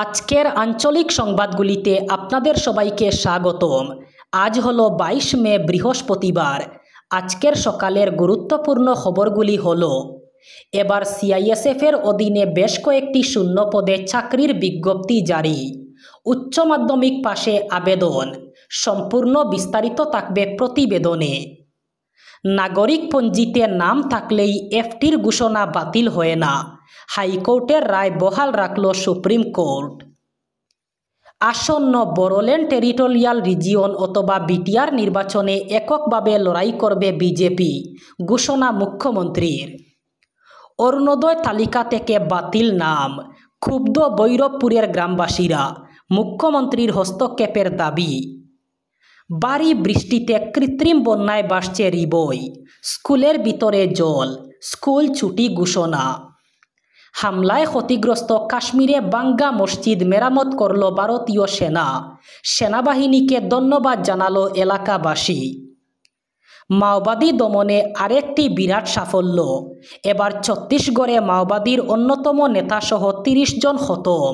আজকের আঞ্চলিক সংবাদগুলিতে আপনাদের সবাইকে স্বাগতম। আজ হলো 22 মে বৃহস্পতিবার। আজকের সকালের গুরুত্বপূর্ণ খবরগুলি হলো, এবার সিআইএসএফের অধীনে বেশ কয়েকটি শূন্য পদে চাকরির বিজ্ঞপ্তি জারি, উচ্চ মাধ্যমিক পাশে আবেদন, সম্পূর্ণ বিস্তারিত থাকবে প্রতিবেদনে। নাগরিকপঞ্জিতে নাম থাকলেই এফটির ঘোষণা বাতিল হয় না, হাইকোর্টের রায় বহাল রাখল সুপ্রিম কোর্ট। আসন্ন বড়োল্যান্ড টেরিটোরিয়াল রিজিয়ন অথবা বিটিআর নির্বাচনে এককভাবে লড়াই করবে বিজেপি, ঘোষণা মুখ্যমন্ত্রীর। অরুণোদয় তালিকা থেকে বাতিল নাম, ক্ষুব্ধ ভৈরবপুরের গ্রামবাসীরা, মুখ্যমন্ত্রীর হস্তক্ষেপের দাবি। ভারী বৃষ্টিতে কৃত্রিম বন্যায় ভাসছে রিবই, স্কুলের ভিতরে জল, স্কুল ছুটি ঘোষণা। হামলায় ক্ষতিগ্রস্ত কাশ্মীরে বাঙ্গা মসজিদ মেরামত করল ভারতীয় সেনা, সেনাবাহিনীকে ধন্যবাদ জানালো এলাকাবাসী। মাওবাদী দমনে আরেকটি বিরাট সাফল্য, এবার ছত্তিশগড়ে মাওবাদীর অন্যতম নেতাসহ 30 জন খতম।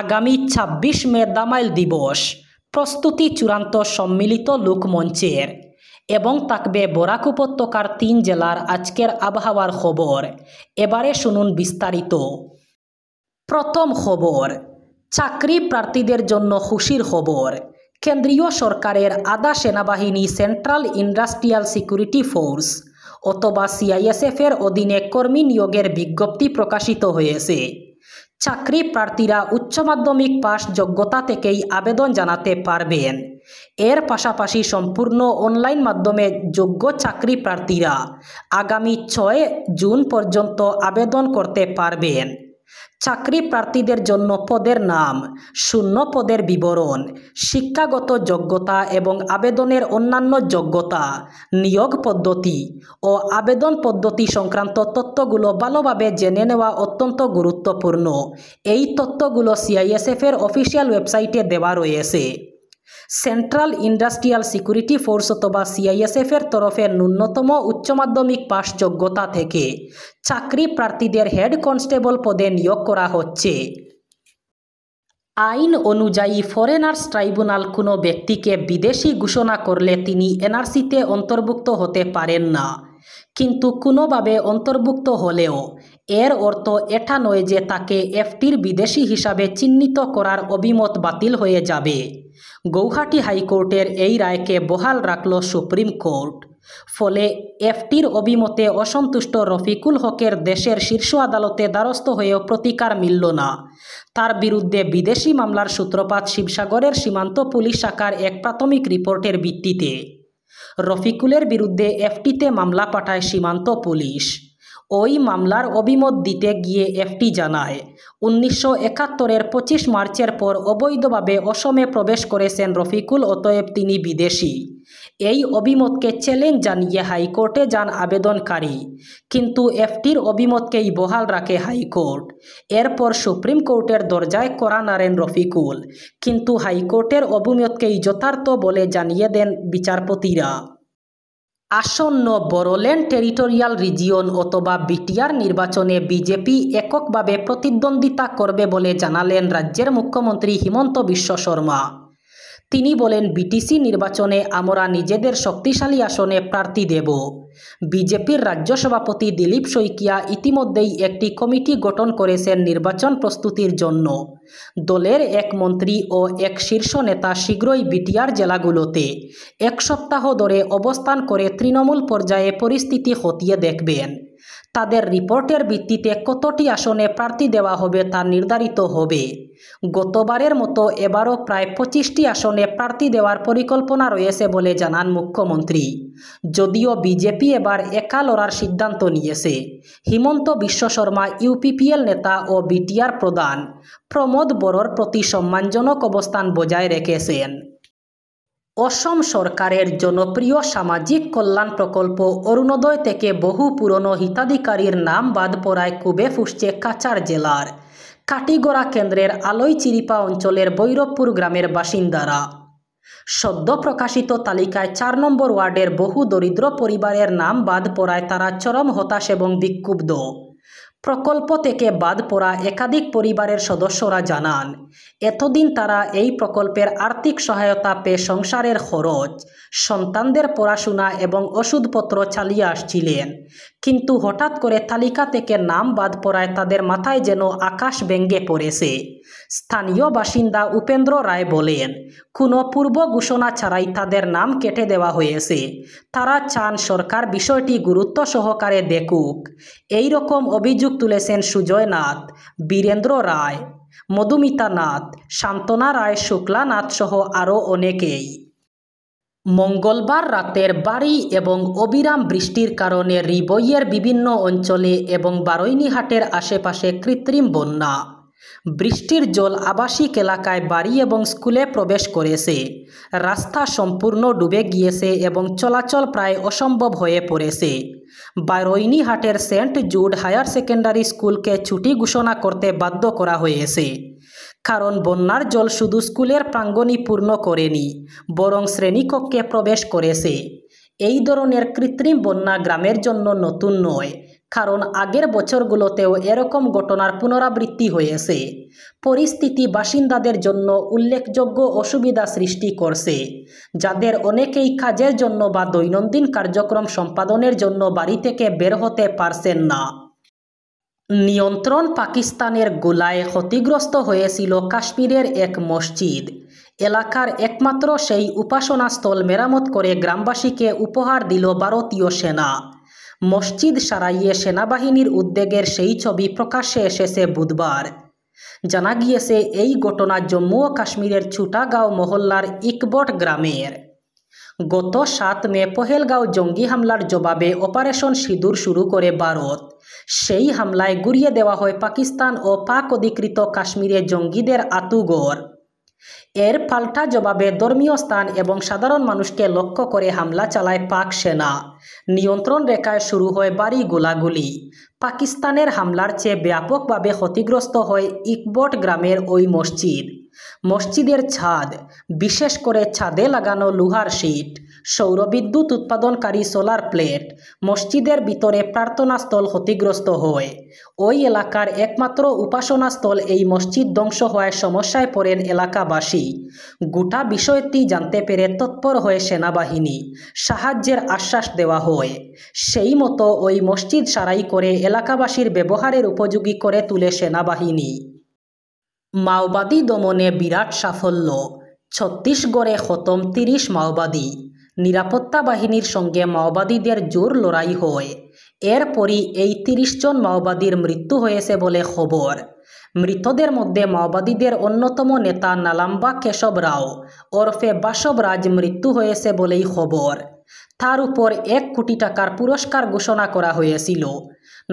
আগামী 26 মে দামাইল দিবস, প্রস্তুতি চূড়ান্ত সম্মিলিত লোকমঞ্চের। এবং থাকবে বরাক উপত্যকার 3 জেলার আজকের আবহাওয়ার খবর। এবারে শুনুন বিস্তারিত। প্রথম খবর, চাকরি প্রার্থীদের জন্য খুশির খবর। কেন্দ্রীয় সরকারের আধা সেনাবাহিনী সেন্ট্রাল ইন্ডাস্ট্রিয়াল সিকিউরিটি ফোর্স অথবা সিআইএসএফের অধীনে কর্মী নিয়োগের বিজ্ঞপ্তি প্রকাশিত হয়েছে। চাকরি প্রার্থীরা উচ্চ মাধ্যমিক পাস যোগ্যতা থেকেই আবেদন জানাতে পারবেন। এর পাশাপাশি সম্পূর্ণ অনলাইন মাধ্যমে যোগ্য চাকরি প্রার্থীরা আগামী 6 জুন পর্যন্ত আবেদন করতে পারবেন। চাকরি প্রার্থীদের জন্য পদের নাম, শূন্য পদের বিবরণ, শিক্ষাগত যোগ্যতা এবং আবেদনের অন্যান্য যোগ্যতা, নিয়োগ পদ্ধতি ও আবেদন পদ্ধতি সংক্রান্ত তথ্যগুলো ভালোভাবে জেনে নেওয়া অত্যন্ত গুরুত্বপূর্ণ। এই তথ্যগুলো সিআইএসএফের অফিসিয়াল ওয়েবসাইটে দেওয়া রয়েছে। সেন্ট্রাল ইন্ডাস্ট্রিয়াল সিকিউরিটি ফোর্স অথবা সিআইএসএফের তরফে ন্যূনতম উচ্চ মাধ্যমিক পাস যোগ্যতা থেকে চাকরি প্রার্থীদের হেড কনস্টেবল পদে নিয়োগ করা হচ্ছে। আইন অনুযায়ী ফরেনার্স ট্রাইব্যুনাল কোনো ব্যক্তিকে বিদেশি ঘোষণা করলে তিনি এনআরসিতে অন্তর্ভুক্ত হতে পারেন না। কিন্তু কোনোভাবে অন্তর্ভুক্ত হলেও এর অর্থ এটা নয় যে তাকে এফটির বিদেশি হিসাবে চিহ্নিত করার অভিমত বাতিল হয়ে যাবে। গৌহাটি হাইকোর্টের এই রায়কে বহাল রাখল সুপ্রিম কোর্ট। ফলে এফটির অভিমতে অসন্তুষ্ট রফিকুল হকের দেশের শীর্ষ আদালতে দ্বারস্থ হয়েও প্রতিকার মিলল না। তার বিরুদ্ধে বিদেশি মামলার সূত্রপাত শিবসাগরের সীমান্ত পুলিশ শাখার এক প্রাথমিক রিপোর্টের ভিত্তিতে। রফিকুলের বিরুদ্ধে এফটিতে মামলা পাঠায় সীমান্ত পুলিশ। ওই মামলার অভিমত দিতে গিয়ে এফটি জানায়, 1971-এর 25 মার্চের পর অবৈধভাবে অসমে প্রবেশ করেছেন রফিকুল, অতএব তিনি বিদেশি। এই অভিমতকে চ্যালেঞ্জ জানিয়ে হাইকোর্টে যান আবেদনকারী, কিন্তু এফটির অভিমতকেই বহাল রাখে হাইকোর্ট। এরপর সুপ্রিম কোর্টের দরজায় কড়া নাড়েন রফিকুল, কিন্তু হাইকোর্টের অভিমতকেই যথার্থ বলে জানিয়ে দেন বিচারপতিরা। আসন্ন বড়োল্যান্ড টেরিটোরিয়াল রিজিয়ন অথবা বিটিআর নির্বাচনে বিজেপি এককভাবে প্রতিদ্বন্দ্বিতা করবে বলে জানালেন রাজ্যের মুখ্যমন্ত্রী হিমন্ত বিশ্ব শর্মা। তিনি বলেন, বিটিসি নির্বাচনে আমরা নিজেদের শক্তিশালী আসনে প্রার্থী দেব। বিজেপির রাজ্য সভাপতি দিলীপ শইকিয়া ইতিমধ্যেই একটি কমিটি গঠন করেছেন নির্বাচন প্রস্তুতির জন্য। দলের এক মন্ত্রী ও এক শীর্ষ নেতা শীঘ্রই বিটিআর জেলাগুলোতে 1 সপ্তাহ ধরে অবস্থান করে তৃণমূল পর্যায়ে পরিস্থিতি খতিয়ে দেখবেন। তাদের রিপোর্টের ভিত্তিতে কতটি আসনে প্রার্থী দেওয়া হবে তা নির্ধারিত হবে। গতবারের মতো এবারও প্রায় 25টি আসনে প্রার্থী দেওয়ার পরিকল্পনা রয়েছে বলে জানান মুখ্যমন্ত্রী। যদিও বিজেপি এবার একা লড়ার সিদ্ধান্ত নিয়েছে। হিমন্ত বিশ্ব শর্মা ইউপিপিএল নেতা ও বিটিআর প্রধান প্রমোদ বড়োর প্রতি সম্মানজনক অবস্থান বজায় রেখেছেন। অসম সরকারের জনপ্রিয় সামাজিক কল্যাণ প্রকল্প অরুণোদয় থেকে বহু পুরনো হিতাধিকারীর নাম বাদ পড়ায় ক্ষোভে ফুঁসছে কাছাড় জেলার কাটিগড়া কেন্দ্রের আলোইচিরিপা অঞ্চলের ভৈরবপুর গ্রামের বাসিন্দারা। সদ্য প্রকাশিত তালিকায় 4 নম্বর ওয়ার্ডের বহু দরিদ্র পরিবারের নাম বাদ পড়ায় তারা চরম হতাশ এবং বিক্ষুব্ধ। প্রকল্প থেকে বাদ পড়া একাধিক পরিবারের সদস্যরা জানান, এতদিন তারা এই প্রকল্পের আর্থিক সহায়তা পেয়ে সংসারের খরচ, সন্তানদের পড়াশোনা এবং ওষুধপত্র চালিয়ে আসছিলেন। কিন্তু হঠাৎ করে তালিকা থেকে নাম বাদ পড়ায় তাদের মাথায় যেন আকাশ ভেঙে পড়েছে। স্থানীয় বাসিন্দা উপেন্দ্র রায় বলেন, কোনো পূর্ব ঘোষণা ছাড়াই তাদের নাম কেটে দেওয়া হয়েছে। তারা চান সরকার বিষয়টি গুরুত্ব সহকারে দেখুক। এই রকম অভিযোগ তুলেছেন সুজয় নাথ, বীরেন্দ্র রায়, মধুমিতা নাথ, শান্তনা রায়, শুক্লা নাথ সহ আরও অনেকেই। মঙ্গলবার রাতের ভারী এবং অবিরাম বৃষ্টির কারণে রিবইয়ের বিভিন্ন অঞ্চলে এবং বারৈনিহাটের আশেপাশে কৃত্রিম বন্যা। বৃষ্টির জল আবাসিক এলাকায় বাড়ি এবং স্কুলে প্রবেশ করেছে। রাস্তা সম্পূর্ণ ডুবে গিয়েছে এবং চলাচল প্রায় অসম্ভব হয়ে পড়েছে। বারৈনিহাটের সেন্ট জুড হায়ার সেকেন্ডারি স্কুলকে ছুটি ঘোষণা করতে বাধ্য করা হয়েছে। কারণ বন্যার জল শুধু স্কুলের প্রাঙ্গণই পূর্ণ করেনি, বরং শ্রেণীকক্ষে প্রবেশ করেছে। এই ধরনের কৃত্রিম বন্যা গ্রামের জন্য নতুন নয়, কারণ আগের বছরগুলোতেও এরকম ঘটনার পুনরাবৃত্তি হয়েছে। পরিস্থিতি বাসিন্দাদের জন্য উল্লেখযোগ্য অসুবিধা সৃষ্টি করছে, যাদের অনেকেই কাজের জন্য বা দৈনন্দিন কার্যক্রম সম্পাদনের জন্য বাড়ি থেকে বের হতে পারছেন না। নিয়ন্ত্রণ পাকিস্তানের গোলায় ক্ষতিগ্রস্ত হয়েছিল কাশ্মীরের এক মসজিদ। এলাকার একমাত্র সেই উপাসনাস্থল মেরামত করে গ্রামবাসীকে উপহার দিল ভারতীয় সেনা। মসজিদ সারাইয়ে সেনাবাহিনীর উদ্যোগের সেই ছবি প্রকাশ্যে এসেছে বুধবার। জানা গিয়েছে, এই ঘটনা জম্মু ও কাশ্মীরের ছুটাগাঁও মহল্লার ইকবট গ্রামের। গত 7 মে পহেলগাঁও জঙ্গি হামলার জবাবে অপারেশন সিঁদুর শুরু করে ভারত। সেই হামলায় গুড়িয়ে দেওয়া হয় পাকিস্তান ও পাক অধিকৃত কাশ্মীরে জঙ্গিদের আঁতুঘর। এর পাল্টা জবাবে ধর্মীয় স্থান এবং সাধারণ মানুষকে লক্ষ্য করে হামলা চালায় পাক সেনা। নিয়ন্ত্রণ রেখায় শুরু হয় ভারী গোলাগুলি। পাকিস্তানের হামলার চেয়ে ব্যাপকভাবে ক্ষতিগ্রস্ত হয় ইকবট গ্রামের ওই মসজিদ। মসজিদের ছাদ, বিশেষ করে ছাদে লাগানো লোহার শিট, সৌরবিদ্যুৎ উৎপাদনকারী সোলার প্লেট, মসজিদের ভিতরে প্রার্থনাস্থল ক্ষতিগ্রস্ত হয়। ওই এলাকার একমাত্র উপাসনাস্থল এই মসজিদ ধ্বংস হওয়ায় সমস্যায় পড়েন এলাকাবাসী। গোটা বিষয়টি জানতে পেরে তৎপর হয়ে সেনাবাহিনী, সাহায্যের আশ্বাস দেওয়া হয়। সেই মতো ওই মসজিদ সারাই করে এলাকাবাসীর ব্যবহারের উপযোগী করে তুলে সেনাবাহিনী। মাওবাদী দমনে বিরাট সাফল্য, ছত্তিশগড়ে খতম 30 মাওবাদী। নিরাপত্তা বাহিনীর সঙ্গে মাওবাদীদের জোর লড়াই হয়। এরপরই এই 30 জন মাওবাদীর মৃত্যু হয়েছে বলে খবর। মৃতদের মধ্যে মাওবাদীদের অন্যতম নেতা নালাম্বা কেশব রাও ওরফে বাসবরাজ মৃত্যু হয়েছে বলেই খবর। তার উপর 1 কোটি টাকার পুরস্কার ঘোষণা করা হয়েছিল।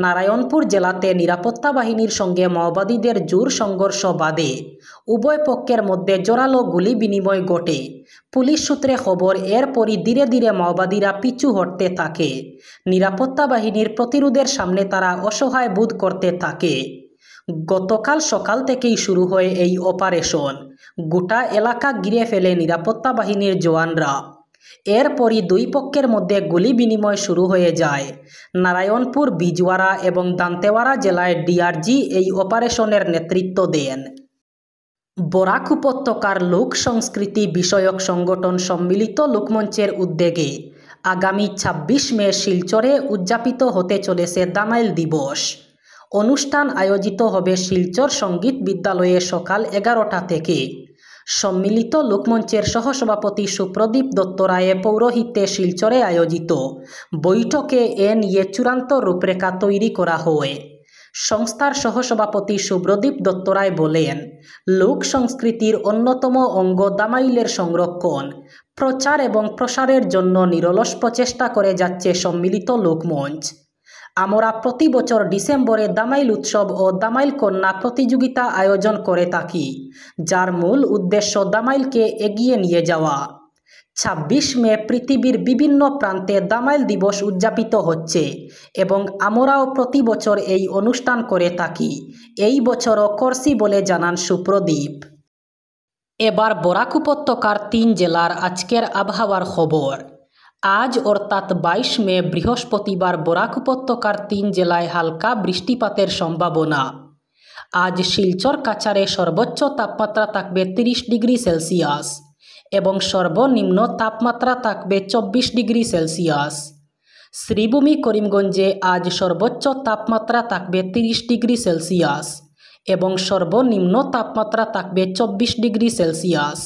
নারায়ণপুর জেলাতে নিরাপত্তা বাহিনীর সঙ্গে মাওবাদীদের জোর সংঘর্ষ বাধে। উভয় পক্ষের মধ্যে জোরালো গুলি বিনিময় ঘটে। পুলিশ সূত্রে খবর, এরপরই ধীরে ধীরে মাওবাদীরা পিছু হটতে থাকে। নিরাপত্তা বাহিনীর প্রতিরোধের সামনে তারা অসহায় বোধ করতে থাকে। গতকাল সকাল থেকেই শুরু হয় এই অপারেশন। গোটা এলাকা ঘিরে ফেলে নিরাপত্তা বাহিনীর জওয়ানরা। এরপরই দুই পক্ষের মধ্যে গুলি বিনিময় শুরু হয়ে যায়। নারায়ণপুর, বিজওয়ারা এবং দান্তেওয়াড়া জেলায় ডিআরজি এই অপারেশনের নেতৃত্ব দেন। বরাক উপত্যকার লোক সংস্কৃতি বিষয়ক সংগঠন সম্মিলিত লোকমঞ্চের উদ্যোগে আগামী 26 মে শিলচরে উদযাপিত হতে চলেছে দামাইল দিবস। অনুষ্ঠান আয়োজিত হবে শিলচর সঙ্গীত বিদ্যালয়ে সকাল 11টা থেকে। সম্মিলিত লোকমঞ্চের সহসভাপতি সুপ্রদীপ দত্ত রায়ে পৌরোহিত্যে শিলচরে আয়োজিত বৈঠকে এ নিয়ে চূড়ান্ত রূপরেখা তৈরি করা হয়। সংস্থার সহসভাপতি সুব্রদীপ দত্ত রায় বলেন, লোক সংস্কৃতির অন্যতম অঙ্গ দামাইলের সংরক্ষণ, প্রচার এবং প্রসারের জন্য নিরলস প্রচেষ্টা করে যাচ্ছে সম্মিলিত লোকমঞ্চ। আমরা প্রতি বছর ডিসেম্বরে দামাইল উৎসব ও দামাইল কন্যা প্রতিযোগিতা আয়োজন করে থাকি, যার মূল উদ্দেশ্য দামাইলকে এগিয়ে নিয়ে যাওয়া। 26 মে পৃথিবীর বিভিন্ন প্রান্তে দামাইল দিবস উদযাপিত হচ্ছে এবং আমরাও প্রতি বছর এই অনুষ্ঠান করে থাকি। এই বছরও করছি বলে জানান সুপ্রদীপ। এবার বরাক উপত্যকার 3 জেলার আজকের আবহাওয়ার খবর। আজ অর্থাৎ 22 মে বৃহস্পতিবার বরাক উপত্যকার 3 জেলায় হালকা বৃষ্টিপাতের সম্ভাবনা। আজ শিলচর কাছাড়ে সর্বোচ্চ তাপমাত্রা থাকবে 30 ডিগ্রি সেলসিয়াস এবং সর্বনিম্ন তাপমাত্রা থাকবে 24 ডিগ্রি সেলসিয়াস। শ্রীভূমি করিমগঞ্জে আজ সর্বোচ্চ তাপমাত্রা থাকবে 30 ডিগ্রি সেলসিয়াস এবং সর্বনিম্ন তাপমাত্রা থাকবে 24 ডিগ্রি সেলসিয়াস।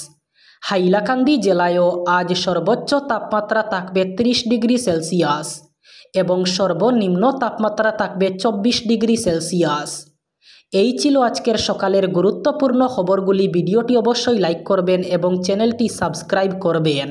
হাইলাকান্দি জেলায়ও আজ সর্বোচ্চ তাপমাত্রা থাকবে 30 ডিগ্রি সেলসিয়াস এবং সর্বনিম্ন তাপমাত্রা থাকবে 24 ডিগ্রি সেলসিয়াস। এই ছিল আজকের সকালের গুরুত্বপূর্ণ খবরগুলি। ভিডিওটি অবশ্যই লাইক করবেন এবং চ্যানেলটি সাবস্ক্রাইব করবেন।